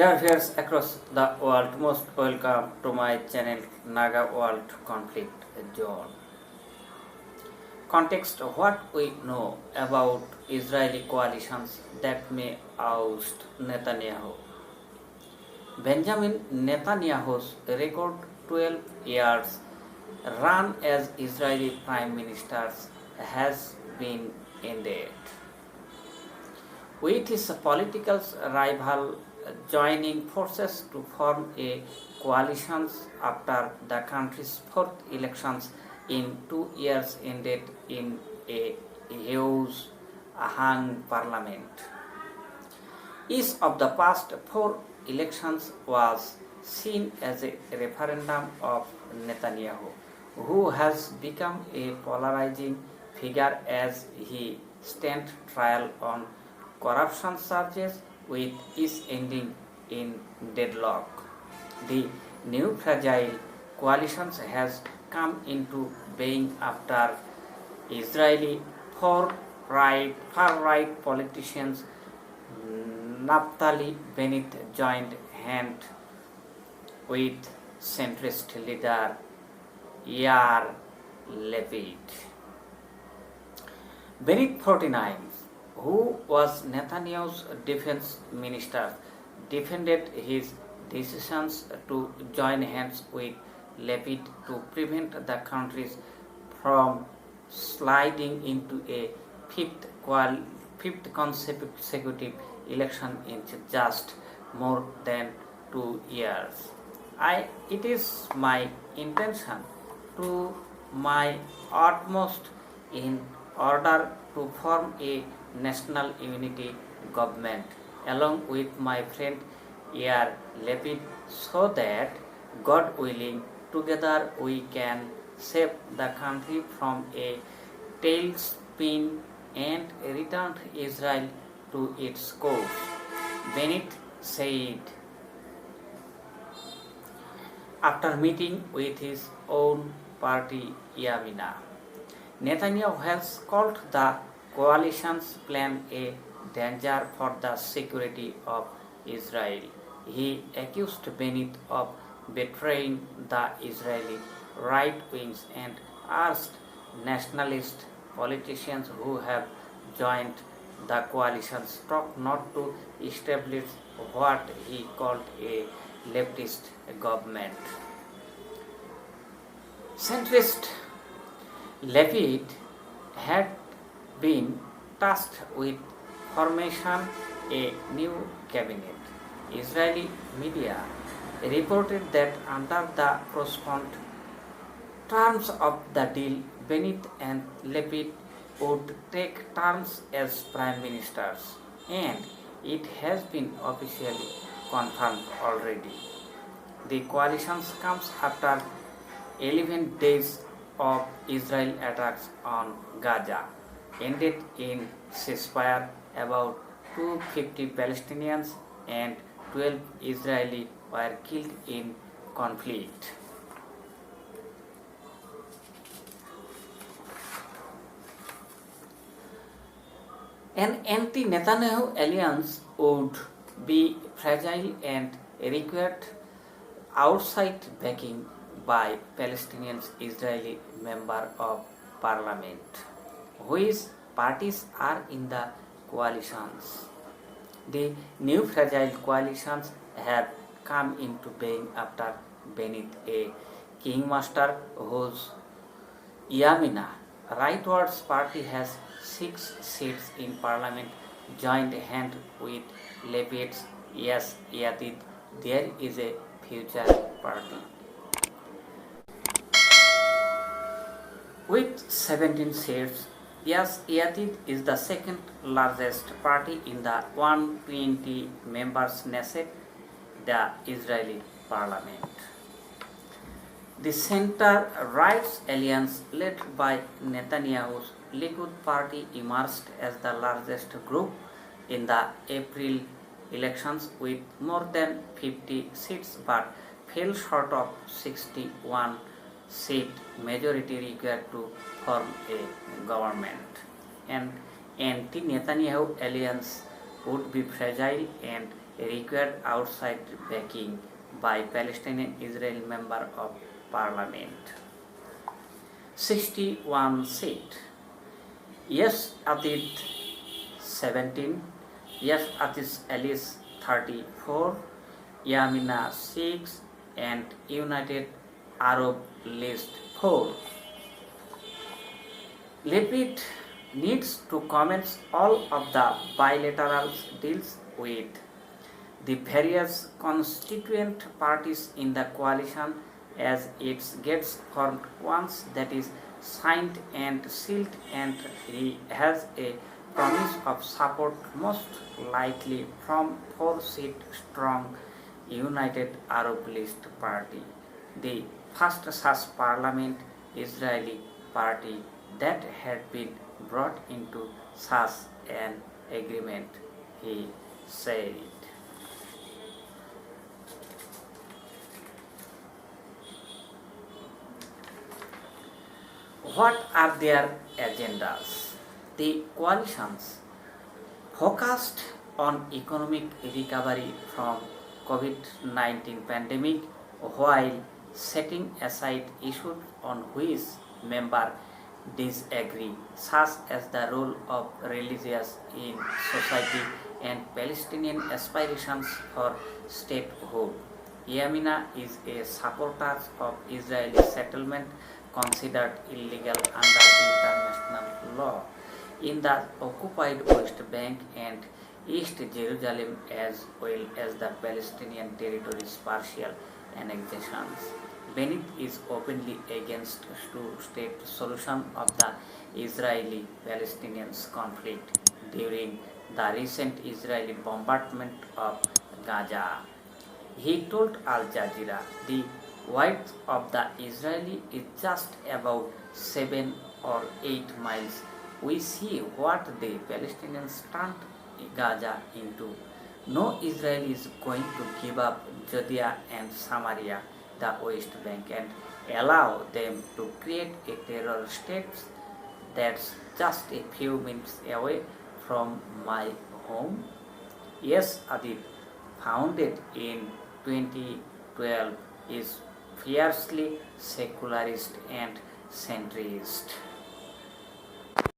Dear viewers across the world, most welcome to my channel NAGA World Conflict Zone. Context: what we know about Israeli coalitions that may oust Netanyahu. Benjamin Netanyahu's record 12 years run as Israeli Prime Minister has been ended, with his political rival joining forces to form a coalition after the country's fourth elections in 2 years ended in a huge hung parliament. Each of the past 4 elections was seen as a referendum of Netanyahu, who has become a polarizing figure as he stands trial on corruption charges, with each ending in deadlock. The new fragile coalition has come into being after Israeli far-right politicians Naftali Bennett joined hand with centrist leader Yair Lapid. Bennett, 49, who was Netanyahu's defense minister, defended his decisions to join hands with Lapid to prevent the country from sliding into a fifth consecutive election in just more than 2 years. It is my intention to my utmost in order to form a national unity government along with my friend Yair Lapid, so that, God willing, together we can save the country from a tailspin and return Israel to its course, Bennett said after meeting with his own party Yamina. Netanyahu has called the coalition's plan a danger for the security of Israel. He accused Bennett of betraying the Israeli right wings and asked nationalist politicians who have joined the coalition not to establish what he called a leftist government. Centrist Lapid had been tasked with formation a new cabinet. Israeli media reported that under the postponed terms of the deal, Bennett and Lapid would take turns as prime ministers, and it has been officially confirmed already. The coalition comes after 11 days of Israel attacks on Gaza ended in ceasefire. About 250 Palestinians and 12 Israelis were killed in conflict. An anti-Netanyahu alliance would be fragile and required outside backing by Palestinian Israeli member of parliament, which parties are in the coalitions. The new fragile coalitions have come into being after Bennett, a kingmaster whose Yamina rightwards party has 6 seats in parliament, joined hand with Lapid's Yes Yatid. There is a future party with 17 seats. Yes Yatid is the second largest party in the 120 members Knesset, the Israeli parliament. The center-right alliance led by Netanyahu's Likud party emerged as the largest group in the April elections with more than 50 seats, but fell short of 61 seat majority required to form a government. An anti-Netanyahu alliance would be fragile and required outside backing by Palestinian Israel Member of Parliament. 61 seat. Yes Atid 17, Yes Atis Alice 34, Yamina 6, and United Arab List 4. Lepid needs to comment all of the bilateral deals with the various constituent parties in the coalition as it gets formed once that is signed and sealed, and he has a promise of support most likely from 4-seat strong United Arab List party, the first such parliament Israeli party that had been brought into such an agreement, he said. What are their agendas? The coalitions focused on economic recovery from COVID-19 pandemic while setting aside issues on which members disagree, such as the role of religious in society and Palestinian aspirations for statehood. Yamina is a supporter of Israeli settlement considered illegal under international law in the occupied West Bank and East Jerusalem, as well as the Palestinian territories' partial annexations. Bennett is openly against two-state solution of the Israeli-Palestinian conflict during the recent Israeli bombardment of Gaza. He told Al Jazeera the width of the Israeli is just about 7 or 8 miles. We see what the Palestinians turned Gaza into. No Israeli is going to give up Judea and Samaria, the West Bank, and allow them to create a terror state that's just a few minutes away from my home. Yes, Adib, founded in 2012, is fiercely secularist and centrist.